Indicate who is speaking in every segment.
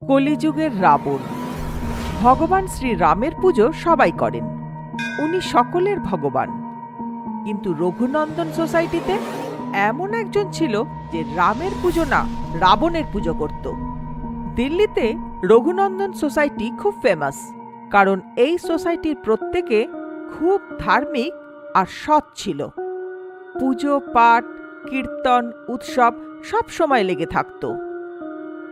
Speaker 1: কলিযুগের রাবণ। ভগবান শ্রীরামের পুজো সবাই করেন, উনি সকলের ভগবান। কিন্তু রঘুনন্দন সোসাইটিতে এমন একজন ছিল যে রামের পুজো না, রাবণের পুজো করত। দিল্লিতে রঘুনন্দন সোসাইটি খুব ফেমাস, কারণ এই সোসাইটির প্রত্যেকে খুব ধার্মিক আর সৎ ছিল। পুজো পাঠ, কীর্তন, উৎসব সব সময় লেগে থাকত।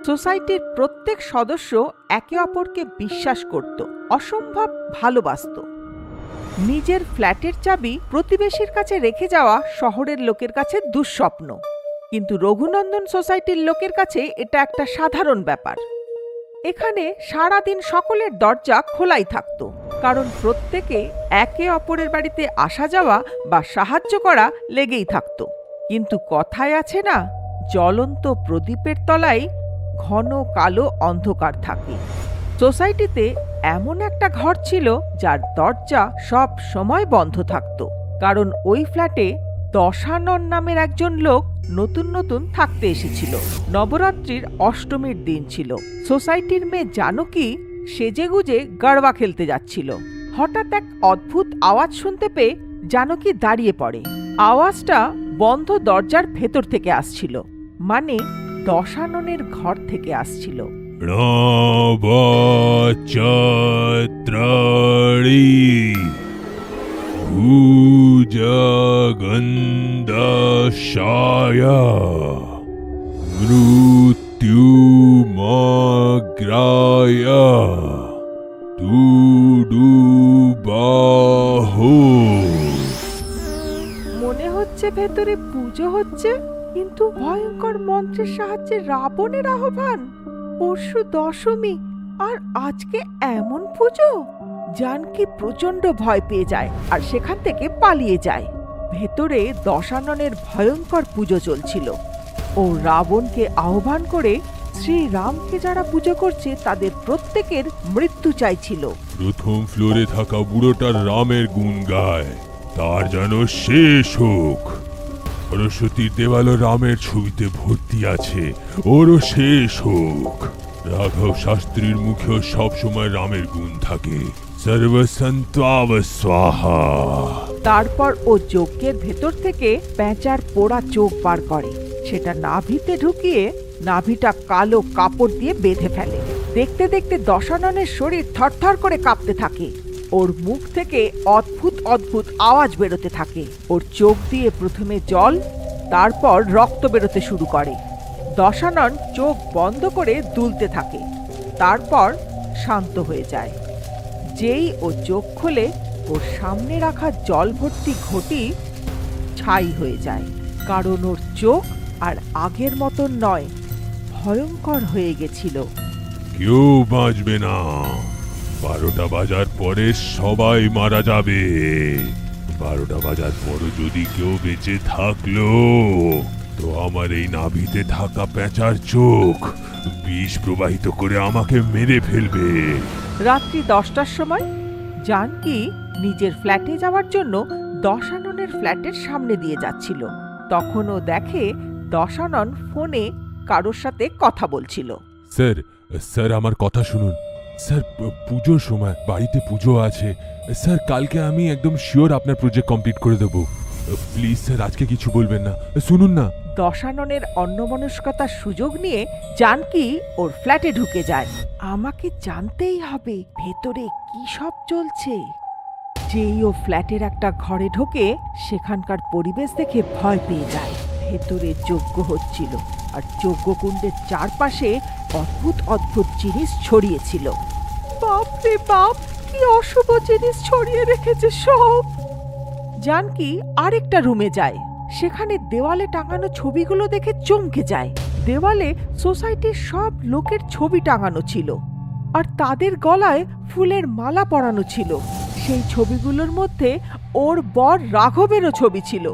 Speaker 1: সোসাইটির প্রত্যেক সদস্য একে অপরকে বিশ্বাস করত, অসম্ভব ভালোবাসত। নিজের ফ্ল্যাটের চাবি প্রতিবেশীর কাছে রেখে যাওয়া শহরের লোকের কাছে দুঃস্বপ্ন, কিন্তু রঘুনন্দন সোসাইটির লোকের কাছে এটা একটা সাধারণ ব্যাপার। এখানে সারাদিন সকলের দরজা খোলাই থাকত, কারণ প্রত্যেকে একে অপরের বাড়িতে আসা যাওয়া বা সাহায্য করা লেগেই থাকত। কিন্তু কথায় আছে না, জ্বলন্ত প্রদীপের তলায় ঘন কালো অন্ধকার থাকে। সোসাইটিতে এমন একটা ঘর ছিল যার দরজা সব সময় বন্ধ থাকত, কারণ ওই ফ্ল্যাটে দশানন নামের একজন লোক নতুন নতুন থাকতে এসেছিল। নবরাত্রির অষ্টমীর দিন ছিল। সোসাইটির মেয়ে জানকী সেজেগুজে গড়বা খেলতে যাচ্ছিল। হঠাৎ এক অদ্ভুত আওয়াজ শুনতে পেয়ে জানকী দাঁড়িয়ে পড়ে। আওয়াজটা বন্ধ দরজার ভেতর থেকে আসছিল, মানে দশাননের ঘর থেকে আসছিল। মনে হচ্ছে ভেতরে পুজো হচ্ছে, কিন্তু ভয়ঙ্কর মন্ত্রের সাহায্যে রাবণের আহ্বান। পরশু দশমী আর আজকে এমন পুজো। জানকী প্রচন্ড ভয় পেয়ে যায় আর সেখান থেকে পালিয়ে যায়। ভেতরে দশাননের ভয়ঙ্কর পুজো চলছিল। ও রাবণকে আহ্বান করে শ্রীরামকে যারা পুজো করছে তাদের প্রত্যেকের মৃত্যু চাইছিল।
Speaker 2: প্রথম ফ্লোরে থাকা বুড়োটার রামের গুণ গায়, তার যেন শেষ হোক। সরস্বতীর দেওয়ালও রামের ছবিতে ভর্তি আছে, ওরও শেষ হোক। রাঘব শাস্ত্রীর মুখেও সবসময় রামের গুণ থাকে, সর্বসন্ত্বাব স্বাহা।
Speaker 1: তারপর ও যজ্ঞের ভেতর থেকে পেঁচার পোড়া চোখ বার করে, সেটা নাভিতে ঢুকিয়ে নাভিটা কালো কাপড় দিয়ে বেঁধে ফেলে। দেখতে দেখতে দশাননের শরীর থরথর করে কাঁপতে থাকে। ওর মুখ থেকে অদ্ভুত অদ্ভুত আওয়াজ বেরোতে থাকে। ওর চোখ দিয়ে প্রথমে জল, তারপর রক্ত বেরোতে শুরু করে। দশানন চোখ বন্ধ করে দুলতে থাকে, তারপর শান্ত হয়ে যায়। যেই ও চোখ খোলে, ওর সামনে রাখা জল ভর্তি ঘটি ছাই হয়ে যায়, কারণ ওর চোখ আর আগের মতন নয়, ভয়ঙ্কর হয়ে গেছিল।
Speaker 2: কেউ বাঁচবে না। 12টা বাজার পরে সবাই মারা যাবে। 12টা বাজার পরও যদি কেউ বেঁচে থাকলো, তো আমার এই নাভিতে থাকা পেঁচার চোখ বিষ প্রবাহিত করে আমাকে মেরে ফেলবে।
Speaker 1: রাত্রি 10টার সময় জানকী নিজের ফ্ল্যাটে যাওয়ার জন্য দশাননের ফ্ল্যাটের সামনে দিয়ে যাচ্ছিল। তখন ও দেখে দশানন ফোনে কারোর সাথে কথা বলছিল।
Speaker 2: স্যার আমার কথা শুনুন। স্যার, পুজোর সময় বাড়িতে পুজো আছে। স্যার, কালকে আমি একদম শিওর আপনার প্রজেক্ট কমপ্লিট করে দেব। প্লিজ স্যার, আজকে কিছু বলবেন না, শুনুন না।
Speaker 1: দশাননের অন্যমনস্কতার সুযোগ নিয়ে জানকী ওর ফ্ল্যাটে ঢুকে যায়। আমাকে জানতেই হবে ভেতরে কি সব চলছে। যেই ও ফ্ল্যাটের একটা ঘরে ঢোকে, সেখানকার পরিবেশ দেখে ভয় পেয়ে যায়। ভেতরে যজ্ঞ হচ্ছিল, আর যজ্ঞকুণ্ডের চারপাশে অদ্ভুত অদ্ভুত জিনিস ছড়িয়েছিল। বাপ রে বাপ, কি অশুভ জিনিস ছড়িয়ে রেখেছে সব। জানকী আরেকটা রুমে যায়, সেখানে দেওয়ালে টাঙানো ছবিগুলো দেখে চমকে যায়। দেওয়ালে সোসাইটির সব লোকের ছবি টাঙানো ছিল, আর তাদের গলায় ফুলের মালা পরানো ছিল। সেই ছবিগুলোর মধ্যে ওর বর রাঘবেরও ছবি ছিল।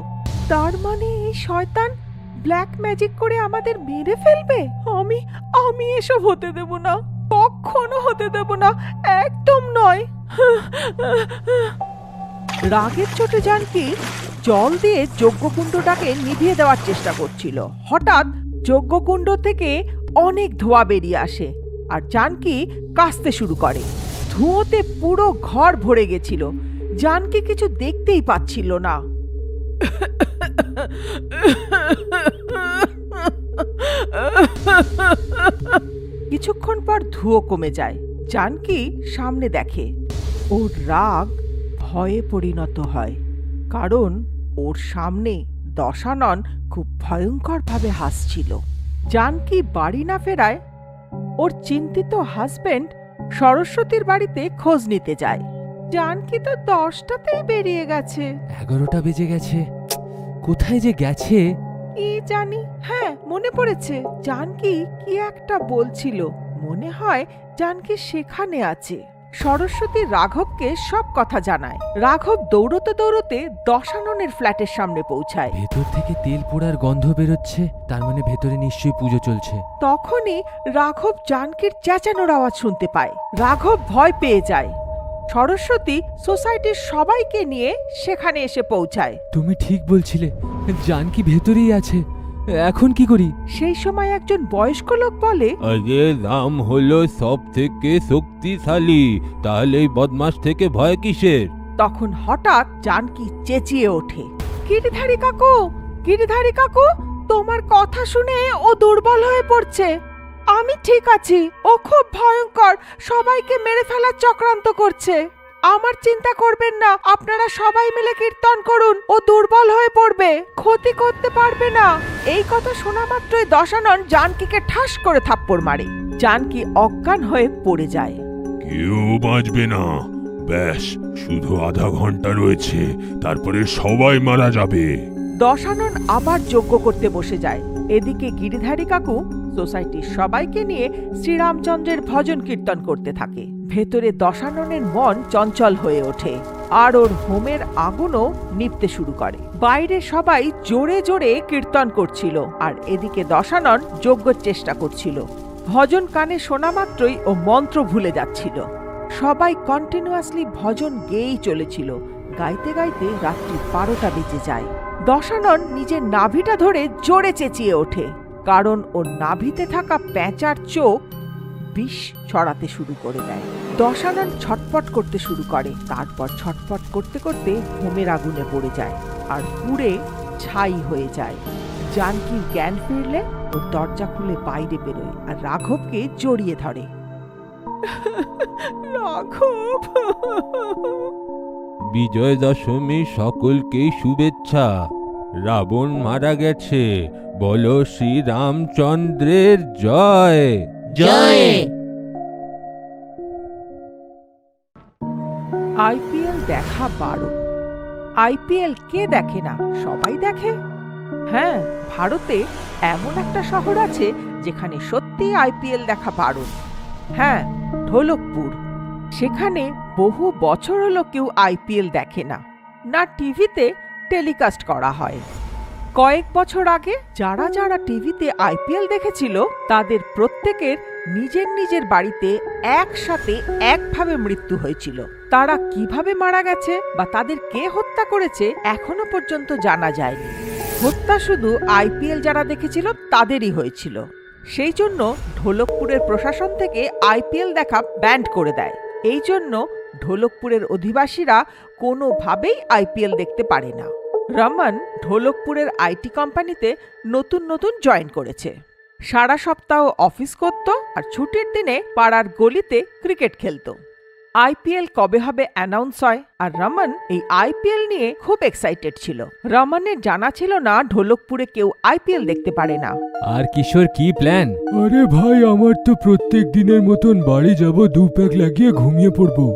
Speaker 1: তার মানে এই শয়তান ব্ল্যাক ম্যাজিক করে আমাদের মেরে ফেলবে। আমি এসব হতে দেব না, কখনো হতে দেব না, একদম নয়। রাগের চোটে জানকি জল দিয়ে যজ্ঞকুণ্ডটাকে নিভিয়ে দেওয়ার চেষ্টা করছিল। হঠাৎ যজ্ঞকুণ্ড থেকে অনেক ধোঁয়া বেরিয়ে আসে আর জানকি কাশতে শুরু করে। ধুঁয়োতে পুরো ঘর ভরে গেছিল। জানকি কিছু দেখতেই পাচ্ছিল না। কিছুক্ষণ পর ধুঁয়ো কমে যায়। জানকি সামনে দেখে ওর রাগ ভয়ে পরিণত হয়, কারণ ওর সামনে দশানন খুব ভয়ঙ্করভাবে হাসছিল। জানকি বাড়ি না ফেরায় ওর চিন্তিত হাজবেন্ড সরস্বতীর বাড়িতে খোঁজ নিতে যায়। জানকি তো 10টাতেই বেরিয়ে গেছে।
Speaker 3: 11টা বেজে গেছে, কোথায় যে গেছে?
Speaker 1: কি জানি। হ্যাঁ, মনে পড়েছে, জানকি কি একটা বলছিল। মনে হয় জানকি সেখানে আছে। সরস্বতী রাঘবকে সব কথা জানায়। রাঘব দৌড়তে দৌড়তে দশাননের ফ্ল্যাটের সামনে পৌঁছায়।
Speaker 3: ভেতর থেকে তেল পোড়ার গন্ধ বেরোচ্ছে, তার মানে ভেতরে নিশ্চয়ই পুজো চলছে।
Speaker 1: তখনই রাঘব জানকির চেঁচানোর আওয়াজ শুনতে পায়। রাঘব ভয় পেয়ে যায়। সরস্বতী সোসাইটির সবাইকে নিয়ে সেখানে এসে পৌঁছায়।
Speaker 3: তুমি ঠিক বলছিলে, জানকি ভেতরেই আছে। এখন কি করি?
Speaker 1: সেই সময় একজন বয়স্ক লোক বলে,
Speaker 4: আরে রাম হলো সব থেকে শক্তিশালী, তাহলে এই বদমাস থেকে ভয় কিসের?
Speaker 1: তখন হঠাৎ জানকি চেঁচিয়ে ওঠে, গিরিধারী কাকু, গিরিধারী কাকু, তোমার কথা শুনে ও দুর্বল হয়ে পড়ছে। আমি ঠিক আছি, ও খুব ভয়ঙ্কর, সবাইকে মেরে ফেলার চক্রান্ত করছে। আমার চিন্তা করবেন না, আপনারা সবাই মিলে কীর্তন করুন, ও দুর্বল হয়ে পড়বে, ক্ষতি করতে পারবে না। এই কথা শোনা মাত্রই দশানন জানকিকে ঠাস করে থাপ্পড় মারে। জানকি অজ্ঞান হয়ে পড়ে যায়।
Speaker 2: কেউ বাঁচবে না। ব্যাস, শুধু আধা ঘন্টা রয়েছে, তারপরে সবাই মারা যাবে।
Speaker 1: দশানন আবার যজ্ঞ করতে বসে যায়। এদিকে গিরিধারী কাকু সোসাইটির সবাইকে নিয়ে শ্রীরামচন্দ্রের ভজন কীর্তন করতে থাকে। ভেতরে দশাননের মন চঞ্চল হয়ে ওঠে আর ওর হোমের আগুনও নিভতে শুরু করে। বাইরে সবাই জোরে জোরে কীর্তন করছিল আর এদিকে দশানন যজ্ঞের চেষ্টা করছিল। ভজন কানে শোনা মাত্রই ও মন্ত্র ভুলে যাচ্ছিল। সবাই কন্টিনিউয়াসলি ভজন গেয়েই চলেছিল। গাইতে গাইতে রাত্রি 12টা বেজে যায়। দশানন নিজের নাভিটা ধরে জোরে চেঁচিয়ে ওঠে, কারণ ওর নাভিতে থাকা প্যাঁচার চোখ বিষ ছড়াতে শুরু করে দেয়। দশানন ছটপট করতে শুরু করে, তারপর ছটপট করতে করতে হোমের আগুনে পড়ে যায় আর পুড়ে ছাই হয়ে যায়। জানকির জ্ঞান ফিরলে ও দরজা খুলে বাইরে বেরোয় আর রাঘবকে জড়িয়ে ধরে। রাঘব,
Speaker 4: বিজয় দশমী সকলকেই শুভেচ্ছা। রাবণ মারা গেছে, বলো শ্রী রামচন্দ্রের জয় জয়।
Speaker 1: আইপিএল দেখা 12। আইপিএল কে দেখে না, সবাই দেখে। হ্যাঁ, ভারতে এমন একটা শহর আছে যেখানে সত্যি আইপিএল দেখা বারণ। হ্যাঁ, ঢোলকপুর। সেখানে বহু বছর হলো কেউ আইপিএল দেখে না, না টিভিতে টেলিকাস্ট করা হয়। কয়েক বছর আগে যারা যারা টিভিতে আইপিএল দেখেছিল তাদের প্রত্যেকের নিজের নিজের বাড়িতে একসাথে একভাবে মৃত্যু হয়েছিল। তারা কিভাবে মারা গেছে বা তাদের কে হত্যা করেছে এখনো পর্যন্ত জানা যায়নি। হত্যা শুধু আইপিএল যারা দেখেছিল তাদেরই হয়েছিল। সেই জন্য ঢোলকপুরের প্রশাসন থেকে আইপিএল দেখা ব্যান্ড করে দেয়। এই জন্য ঢোলকপুরের অধিবাসীরা কোনোভাবেই আইপিএল দেখতে পারে না। রমন ঢোলকপুরের আইটি কোম্পানিতে নতুন নতুন জয়েন করেছে। সারা সপ্তাহ অফিস করত আর ছুটির দিনে পাড়ার গলিতে ক্রিকেট খেলতো। আইপিএল কবে হবে অ্যানাউন্স হয় আর রমন এই আইপিএল নিয়ে খুব এক্সাইটেড ছিল। রমনের জানা ছিল না ঢোলকপুরে কেউ আইপিএল দেখতে পারে না।
Speaker 3: আর কিশোর, কি প্ল্যান?
Speaker 5: আরে ভাই, আমার তো প্রত্যেক দিনের মতন বাড়ি যাব, 2 প্যাক লাগিয়ে ঘুমিয়ে পড়বো।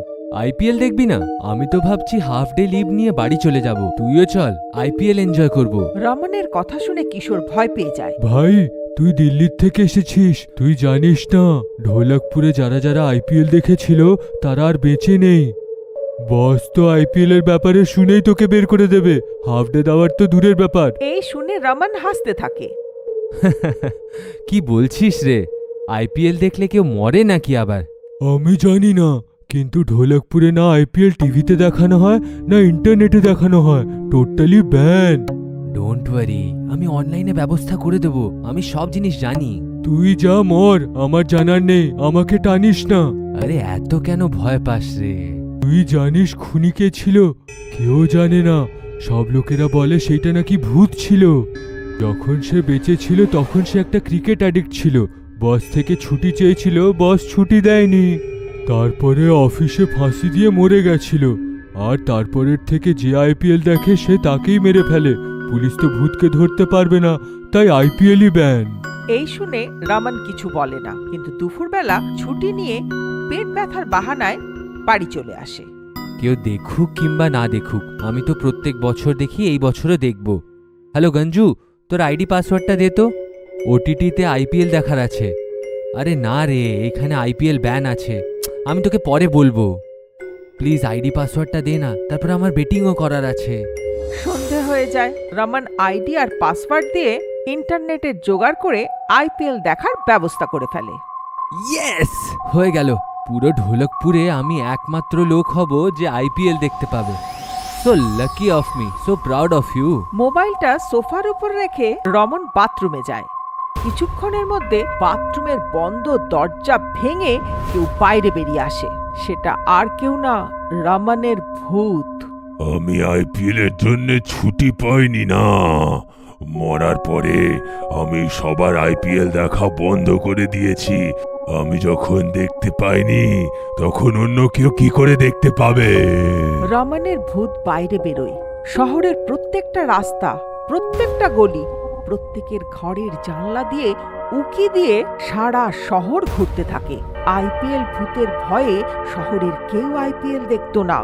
Speaker 3: আইপিএল দেখবি না? আমি তো ভাবছি হাফ ডে লিভ নিয়ে বাড়ি চলে যাব। তুইও চল, আইপিএল এনজয় করব।
Speaker 1: রমনের কথা শুনে কিশোর ভয় পেয়ে যায়।
Speaker 5: ভাই, তুই দিল্লির থেকে এসেছিস, তুই জানিস না ঢোলকপুরে যারা যারা আইপিএল দেখেছিল তারা আর বেঁচে নেই। বস তো আইপিএল এর ব্যাপারে শুনেই তোকে বের করে দেবে, হাফ ডে দেওয়ার তো দূরের ব্যাপার।
Speaker 1: এই শুনে রমন হাসতে থাকে।
Speaker 3: কি বলছিস রে? আইপিএল দেখলে কেউ মরে নাকি আবার?
Speaker 5: আমি জানি না, কিন্তু ঢোলকপুরে না আইপিএল টিভিতে দেখানো হয় না ইন্টারনেটে দেখানো হয়, টোটালি ব্যান।
Speaker 3: ডোন্ট ওয়ারি, আমি অনলাইনে ব্যবস্থা করে দেব, আমি সব জিনিস জানি।
Speaker 5: তুই যা মর, আমার জানার নেই, আমাকে টানিস না।
Speaker 3: আরে এত কেন ভয় পাস রে?
Speaker 5: তুই জানিস খুনি কে ছিল? কেউ জানে না, সব লোকেরা বলে সেইটা নাকি ভূত ছিল। যখন সে বেঁচে ছিল তখন সে একটা ক্রিকেট অ্যাডিক্ট ছিল, বস থেকে ছুটি চেয়েছিল, বস ছুটি দেয়নি, তারপরে অফিসে ফাঁসি দিয়ে মরে গেছিল। আর তারপরের থেকে যে আইপিএল দেখে সে তাকেই মেরে ফেলে। পুলিশ তো ভূতকে ধরতে পারবে না, তাই আইপিএলই ব্যান।
Speaker 1: এই শুনে রমন কিছু বলে না, কিন্তু দুপুরবেলা ছুটি নিয়ে পেট ব্যথার বাহানায় বাড়ি চলে আসে।
Speaker 3: কেউ দেখুক কিংবা না দেখুক, আমি তো প্রত্যেক বছর দেখি, এই বছরও দেখব। হ্যালো গঞ্জু, তোর আইডি পাসওয়ার্ডটা দে তো, ওটিটিতে আইপিএল দেখার আছে। আরে না রে, এখানে আইপিএল ব্যান আছে, আমি তোকে পরে বলবো। প্লিজ আইডি পাসওয়ার্ডটা দে না, তারপর আমার বেটিংও করার আছে।
Speaker 1: সন্ধে হয়ে যায়। রমন আইডি আর পাসওয়ার্ড দিয়ে ইন্টারনেটের জোগাড় করে আইপিএল দেখার ব্যবস্থা করে ফেলে।
Speaker 3: ইয়েস, হয়ে গেল। পুরো ঢোলকপুরে আমি একমাত্র লোক হব যে আইপিএল দেখতে পাবে। So lucky of me, so proud of you.
Speaker 1: মোবাইলটা সোফার উপর রেখে রমন বাথরুমে যায়। কিছুক্ষণের মধ্যে বাথরুমের বন্ধ দরজা ভেঙে কেউ বাইরে বেরিয়ে আসে। সেটা আর কেউ না, রমনের ভূত।
Speaker 2: আমি আইপিএল এর জন্য ছুটি পাইনি না। মরার পরে আমি সবার আইপিএল দেখা বন্ধ করে দিয়েছি। আমি যখন দেখতে পাইনি তখন অন্য কেউ কি করে দেখতে পাবে?
Speaker 1: রমনের ভূত বাইরে বেরোয়। শহরের প্রত্যেকটা রাস্তা, প্রত্যেকটা গলি, প্রত্যেকের ঘরের জানলা দিয়ে উকি দিয়ে সারা শহর ঘুরতে থাকে। আইপিএল ভূতের ভয়ে শহরের কেউ আইপিএল দেখতো না,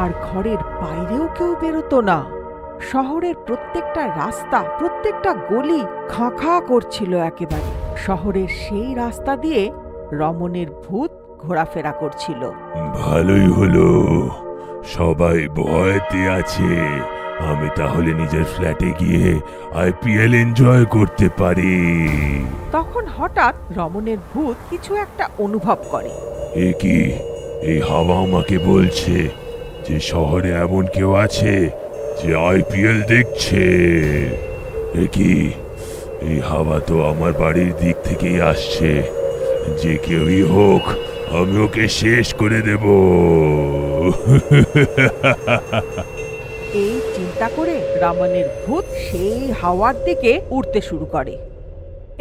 Speaker 1: আর ঘরের বাইরেও কেউ বেরোতো না। শহরের প্রত্যেকটা রাস্তা, প্রত্যেকটা গলি খাঁ খাঁ করছিল একেবারে। শহরের সেই রাস্তা দিয়ে রমনের ভূত ঘোরাফেরা করছিল।
Speaker 2: ভালোই হলো, সবাই ভয়তে আছে। আমি তাহলে নিজের ফ্ল্যাটে গিয়ে আইপিএল এনজয় করতে পারি।
Speaker 1: তখন হঠাৎ রমনের ভূত কিছু একটা অনুভব করে।
Speaker 2: এ কি, এই হাওয়া আমাকে বলছে যে শহরে এমন কেউ আছে যে আইপিএল দেখছে। এ কি, এই হাওয়া তো আমার বাড়ির দিক থেকেই আসছে। যে কেউই হোক, আমি ওকে শেষ করে দেব।
Speaker 1: এই চিন্তা করে রমনের ভূত সেই হাওয়ার দিকে উড়তে শুরু করে।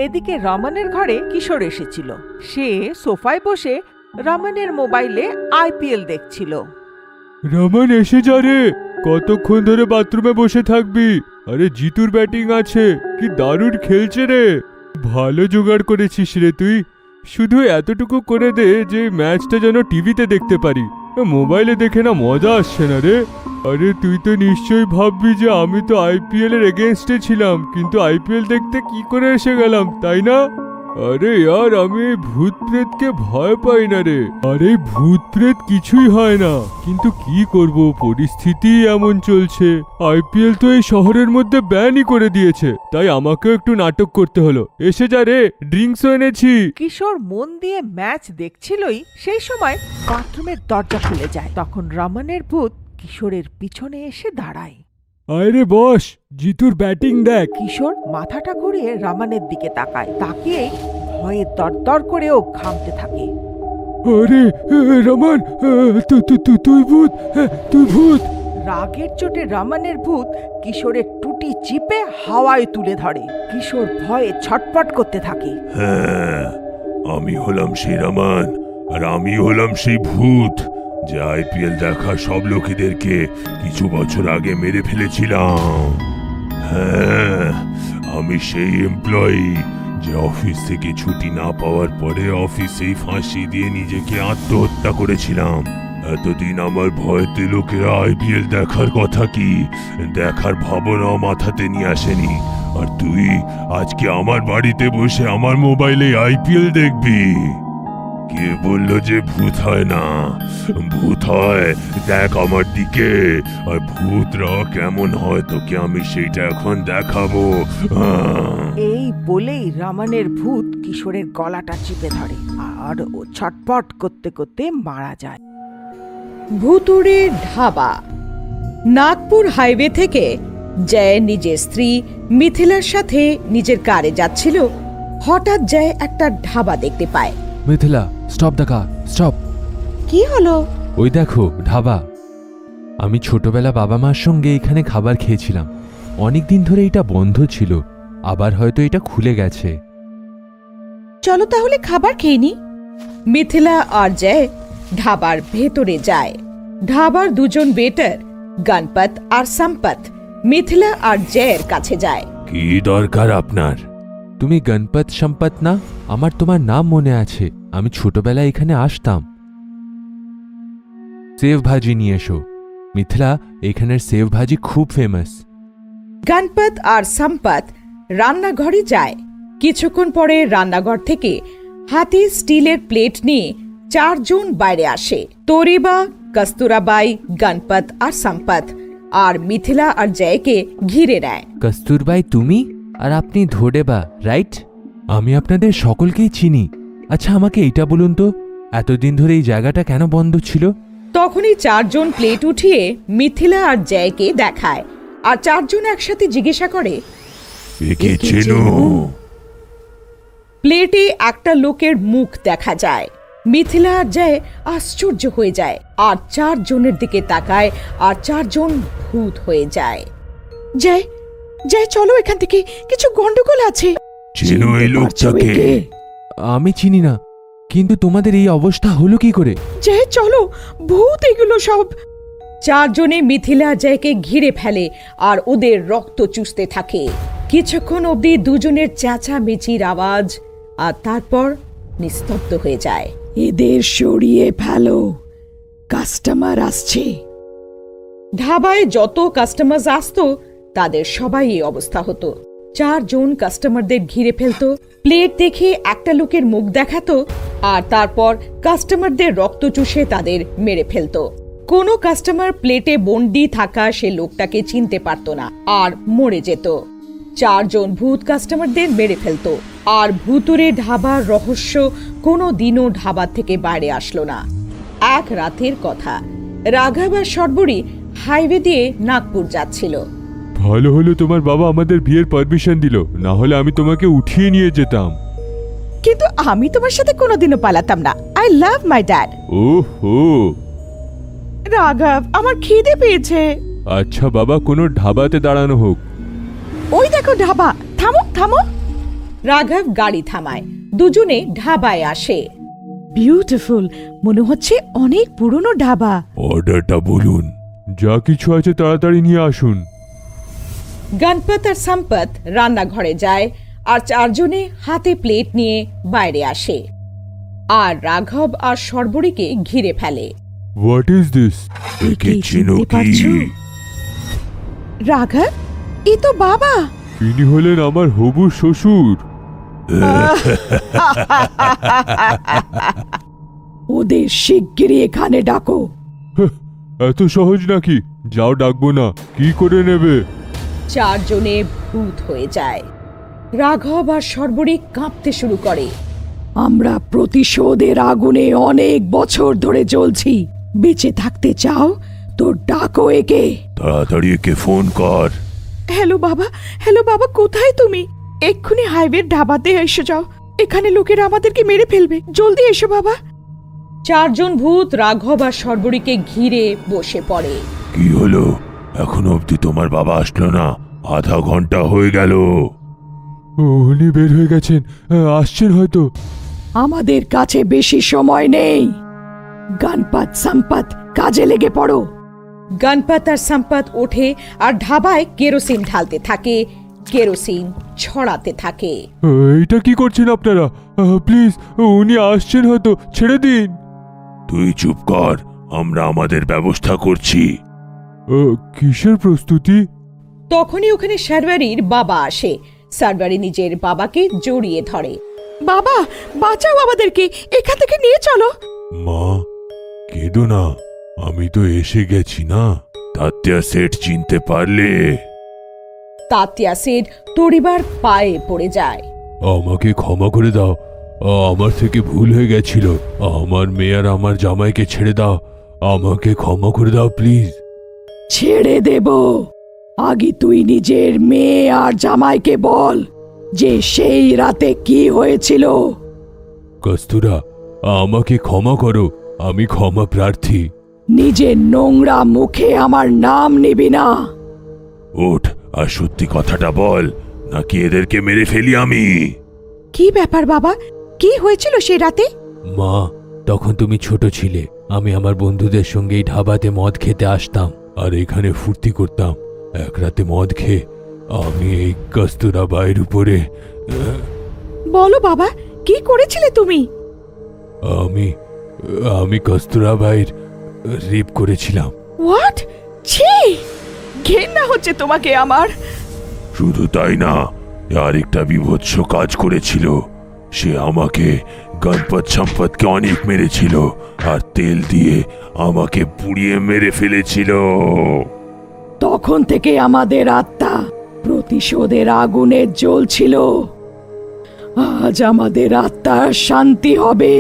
Speaker 1: এদিকে রমনের ঘরে কিশোর এসেছিল। সে সোফায় বসে রমনের মোবাইলে আইপিএল দেখছিল।
Speaker 5: রমন এসে যা রে, কতক্ষণ ধরে বাথরুমে বসে থাকবি? আরে জিতুর ব্যাটিং আছে, কি দারুণ খেলছে রে। ভালো জোগাড় করেছিস রে তুই। শুধু এতটুকু করে দে যে ম্যাচটা যেন টিভিতে দেখতে পারি, মোবাইলে দেখে না মজা আসছে না রে। আরে তুই তো নিশ্চয়ই ভাববি যে আমি তো আইপিএল এর এগেনস্টে ছিলাম, কিন্তু আইপিএল দেখতে কি করে এসে গেলাম, তাই না? আরে ইয়ার, আমি এই ভূত প্রেতকে ভয় পাই না রে। আরে ভূত প্রেত কিছুই হয় না, কিন্তু কি করব, পরিস্থিতি এমন চলছে। আইপিএল তো এই শহরের মধ্যে ব্যানই করে দিয়েছে, তাই আমাকেও একটু নাটক করতে হলো। এসে যা রে, ড্রিঙ্কসও এনেছি।
Speaker 1: কিশোর মন দিয়ে ম্যাচ দেখছিলই, সেই সময় বাথরুমের দরজা খুলে যায়। তখন রমনের ভূত কিশোরের পিছনে এসে দাঁড়ায়।
Speaker 5: আরে বস, জিতুর ব্যাটিং দেখ।
Speaker 1: কিশোর মাথাটা ঘুরিয়ে রমনের দিকে তাকায়। তাকিয়ে ভয়ে দরদর করেও ঘামতে থাকে।
Speaker 5: আরে রমন, তুই ভূত, তুই ভূত।
Speaker 1: রাগের চোটে রমনের ভূত কিশোরের টুটি চিপে হাওয়ায় তুলে ধরে। কিশোর ভয়ে ছটপট করতে থাকে।
Speaker 2: হ্যাঁ, আমি হলাম সেই রমন, আর আমি হলাম সেই ভূত যে আইপিএল দেখা সব লোকেদেরকে কিছু বছর আগে মেরে ফেলেছিলাম। হ্যাঁ, আমি সেই এমপ্লয়ি যে অফিস থেকে ছুটি না পাওয়ার পরে অফিসেই ফাঁসি দিয়ে নিজেকে আত্মহত্যা করেছিলাম। এতদিন আমার ভয়তে লোকেরা আইপিএল দেখার কথা কি দেখার ভাবনা মাথাতে নিয়ে আসেনি, আর তুই আজকে আমার বাড়িতে বসে আমার মোবাইলে আইপিএল দেখবি। কে বললো যে ভূত হয় না? ভূত হয়, দেখ আমার দিকে। আর ভূতরা কেমন হয় তোকে আমি সেইটা এখন দেখাবো।
Speaker 1: এই বলেই রমনের ভূত কিশোরের গলাটা চিপে ধরে আর ও ছটপট করতে করতে মারা যায়।
Speaker 6: ভুতুড়ে ঢাবা। নাগপুর হাইওয়ে থেকে জয় নিজের স্ত্রী মিথিলার সাথে নিজের কারে যাচ্ছিল। হঠাৎ জয় একটা ঢাবা দেখতে পায়।
Speaker 3: Mithila, stop the car, stop.
Speaker 6: কি হলো?
Speaker 3: ওই দেখো ধাবা। আমি ছোটবেলা বাবা মার সঙ্গে এখানে খাবার খেয়েছিলাম। অনেক দিন ধরে এটা বন্ধ ছিল, আবার হয়তো এটা খুলে গেছে।
Speaker 6: চলো তাহলে খাবার খেয়ে নি। মিথিলা আর জয় ঢাবার ভেতরে যায়। ঢাবার দুজন ওয়েটার গণপত আর সম্পত মিথিলা আর জয়ের কাছে যায়।
Speaker 2: কি দরকার আপনার?
Speaker 3: তুমি গণপত সম্পত না? আমার তোমার নাম মনে আছে, আমি ছোটবেলায় এখানে আসতাম। সেভ ভাজি নিয়ে এসো। মিথিলা, এখানের সেভ ভাজি খুব ফেমাস।
Speaker 6: গণপত আর সম্পত রান্নাঘরে যায়। কিছুক্ষণ পরে রান্নাঘর থেকে হাতে স্টিলের প্লেট নিয়ে 4 জন বাইরে আসে। তরিবা, কস্তুরাবাই, গণপত আর সম্পত আর মিথিলা আর জয়কে ঘিরে নেয়।
Speaker 3: কস্তুরবাই তুমি, আর আপনি ধোডেবা, রাইট? আমি আপনাদের সকলকেই চিনি। আচ্ছা, আমাকে এইটা বলুন তো, এতদিন ধরে এই জায়গাটা কেন বন্ধ ছিল?
Speaker 6: তখনই 4 জন প্লেট উঠিয়ে মিথিলা আর জয়কে দেখায়, আর 4 জন একসাথে জিজ্ঞাসা করে,
Speaker 2: একে চেনো?
Speaker 6: প্লেটে একটা লোকের মুখ দেখা যায়। মিথিলা আর জয় আশ্চর্য হয়ে যায় আর 4 জনের দিকে তাকায়, আর 4 জন ভূত হয়ে যায়। জয়, জয় চলো এখান থেকে, কিছু গন্ডগোল আছে।
Speaker 2: চেনো এই লোকটাকে?
Speaker 3: আমি চিনি না, কিন্তু তোমাদের এই অবস্থা হলো কি করে?
Speaker 6: জয় চলো, ভূত এগুলো সব। 4 জনে মিথিলা জয়কে ঘিরে ফেলে আর ওদের রক্ত চুষতে থাকে। কিছুক্ষণ অবধি দুজনের চেঁচামেচির আওয়াজ, আর তারপর নিস্তব্ধ হয়ে যায়। এদের সরিয়ে ফেলো, কাস্টমার আসছে। ধাবায় যত কাস্টমার আসতো তাদের সবাই এই অবস্থা হতো। 4 জন কাস্টমারদের ঘিরে ফেলতো, প্লেট দেখে একটা লোকের মুখ দেখাতো, আর তারপর কাস্টমারদের রক্ত চুষে তাদের মেরে ফেলতো। কোনো কাস্টমার প্লেটে বন্দি থাকা সে লোকটাকে চিনতে পারত না আর মরে যেত। 4 জন ভূত কাস্টমারদের মেরে ফেলতো, আর ভুতুরে ঢাবার রহস্য কোনো দিনও ঢাবা থেকে বাইরে আসলো না। এক রাতের কথা, রাঘব আর সর্বরী হাইওয়ে দিয়ে নাগপুর যাচ্ছিল।
Speaker 5: ভালো হলো তোমার বাবা আমাদের বিয়ের পারমিশন দিল, না হলে আমি তোমাকে উঠিয়ে নিয়ে যেতাম।
Speaker 6: কিন্তু আমি তোমার সাথে কোনোদিনও পালাতাম না। I love my dad.
Speaker 5: ওহো,
Speaker 6: রাঘব, আমার খিদে পেয়েছে।
Speaker 5: আচ্ছা বাবা, কোনো ঢাবাতে দাঁড়ানো হোক।
Speaker 6: ওই দেখো ঢাবা, থামো থামো। রাঘব গাড়ি থামায়, দুজনে ঢাবায় আসে। বিউটিফুল, মনে হচ্ছে অনেক পুরনো ঢাবা।
Speaker 2: অর্ডারটা বলুন।
Speaker 5: যা কিছু আছে তাড়াতাড়ি নিয়ে আসুন।
Speaker 6: গণপত আর সম্পত রান্নাঘরে যায়, আর 4 জনে হাতে প্লেট নিয়ে বাইরে আসে, আর রাঘব আর সর্বরীকে ঘিরে ফেলে।
Speaker 5: What is this?
Speaker 2: একে চেনো
Speaker 6: চিনতে পারছো?
Speaker 2: কি?
Speaker 6: রাঘব, এ তো বাবা।
Speaker 5: ইনি হলেন আমার হবু শ্বশুর।
Speaker 6: ওদের শিগগিরই এখানে ডাকো।
Speaker 5: এত সহজ নাকি? যাও, ডাকবো না। কি করে নেবে?
Speaker 6: 4 জনে ভূত হয়ে যায়। রাঘব আর সর্বরী কাঁপতে শুরু করে। আমরা প্রতিশোধের আগুনে অনেক বছর ধরে জ্বলছি। বেঁচে থাকতে চাও তো ডাকো একে।
Speaker 2: তাড়াতাড়ি একে ফোন কর।
Speaker 6: হ্যালো বাবা, কোথায় তুমি? এক্ষুনি হাইওয়ের ঢাবাতে এসে যাও, এখানে লোকেরা আমাদেরকে মেরে ফেলবে। জলদি এসো বাবা। 4 জন ভূত রাঘব আর সর্বরীকে ঘিরে বসে পড়ে।
Speaker 2: কি হলো? এখন অবধি তোমার বাবা আসলো না, আধা ঘন্টা হয়ে গেল।
Speaker 5: উনি বের হয়ে গেছেন, আসছেন হয়তো।
Speaker 6: আমাদের কাছে বেশি সময় নেই। গণপত সম্পত, কাজে লেগে পড়ো। গণপত আর সম্পত ওঠে আর ঢাবায় কেরোসিন ঢালতে থাকে, কেরোসিন ছড়াতে থাকে।
Speaker 5: এইটা কি করছেন আপনারা? প্লিজ, উনি আসছেন হয়তো, ছেড়ে দিন।
Speaker 2: তুই চুপ কর, আমরা আমাদের ব্যবস্থা করছি।
Speaker 5: কিসের প্রস্তুতি?
Speaker 6: তখনই ওখানে সারওয়ারির বাবা আসে। সারওয়ারি নিজের বাবাকে জড়িয়ে ধরে। বাবা, বাঁচাও আমাদেরকে, এখান থেকে নিয়ে চলো।
Speaker 2: মা, কেঁদো না, আমি তো এসে গেছি না। তাত্য়া সেট চিনতে পারলে?
Speaker 6: তাতিয়া সেট তরিবার পায়ে পড়ে যায়।
Speaker 2: আমাকে ক্ষমা করে দাও। আমার থেকে ভুল হয়ে গেছিল। আমার মেয়ে আর আমার জামাইকে ছেড়ে দাও। আমাকে ক্ষমা করে দাও প্লিজ।
Speaker 6: ছেড়ে দেব। আগে তুই নিজের মেয়ে আর জামাইকে বল যে সেই রাতে কি হয়েছিল।
Speaker 2: কস্তুরা, আমাকে ক্ষমা করো। আমি ক্ষমা প্রার্থী।
Speaker 6: নিজের নোংরা মুখে আমার নাম নিবি না।
Speaker 2: ওঠ আর সত্যি কথাটা বল, নাকি এদেরকে মেরে ফেলি আমি।
Speaker 6: কি ব্যাপার বাবা, কি হয়েছিল সে রাতে?
Speaker 3: মা, তখন তুমি ছোট ছিলে। আমি আমার বন্ধুদের সঙ্গে এই ধাবাতে মদ খেতে আসতাম।
Speaker 2: আর এখানে ফুর্তি করতাম। এক রাতে মদ খেয়ে আমি এই কস্তুরা বাইর উপরে
Speaker 6: বলো বাবা, কি করেছিলে তুমি?
Speaker 2: আমি আমি কস্তুরা বাইর রেপ করেছিলাম।
Speaker 6: হোয়াট? ছি, ঘেন্না হচ্ছে তোমাকে আমার।
Speaker 2: শুধু তাই না, আরেকটা বিভৎস কাজ করেছিল। সে আমাকে গণপত সম্পদকে অনেক মেরেছিল আর তেল দিয়ে আমাকে পুড়িয়ে মেরে ফেলেছিল।
Speaker 6: তখন থেকে আমাদের আত্মা প্রতিশোধের আগুনে জ্বলছিল। আজ আমাদের আত্মার শান্তি হবে।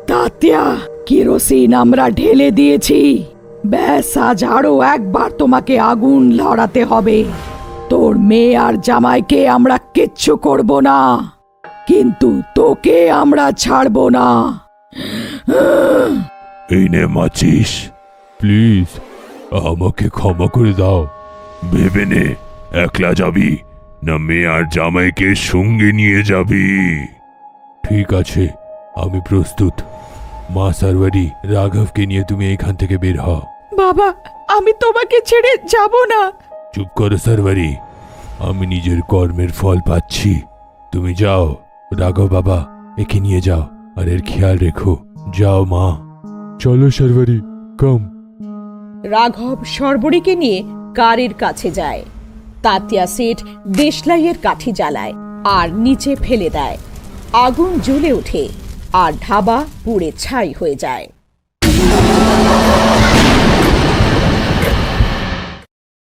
Speaker 6: তাতিয়া, কেরোসিন আমরা ঢেলে দিয়েছি। ব্যাস, আজ আরো একবার তোমাকে আগুন লড়াতে হবে। তোর মেয়ে আর জামাইকে আমরা কিচ্ছু করব না, কিন্তু তোকে আমরা ছাড়বো না।
Speaker 2: এই নে মাচিস, প্লিজ আমাকে ক্ষমা করে দাও। ভেবে নে, একলা যাবি না মেয়ে আর জামাইকে সঙ্গে নিয়ে যাবি? ঠিক আছে, আমি প্রস্তুত। মা সারওয়ারি, রাঘবকে নিয়ে তুমি এখান থেকে বের হও।
Speaker 6: বাবা, আমি তোমাকে ছেড়ে যাব না।
Speaker 2: চুপ করো সারওয়ারি, আমি নিজের কর্মের ফল পাচ্ছি। তুমি যাও। রাঘব বাবা, একে নিয়ে যাও আর এর খেয়াল রেখো। যাও মা।
Speaker 5: চলো সারওয়ারি, কম।
Speaker 6: রাঘব সর্বরীকে নিয়ে কারের কাছে যায়। তাতিয়া শেঠ দেশলাইয়ের কাঠি জ্বালায় আর নিচে ফেলে দেয়। আগুন জ্বলে ওঠে আর ধাবা পুড়ে ছাই হয়ে যায়।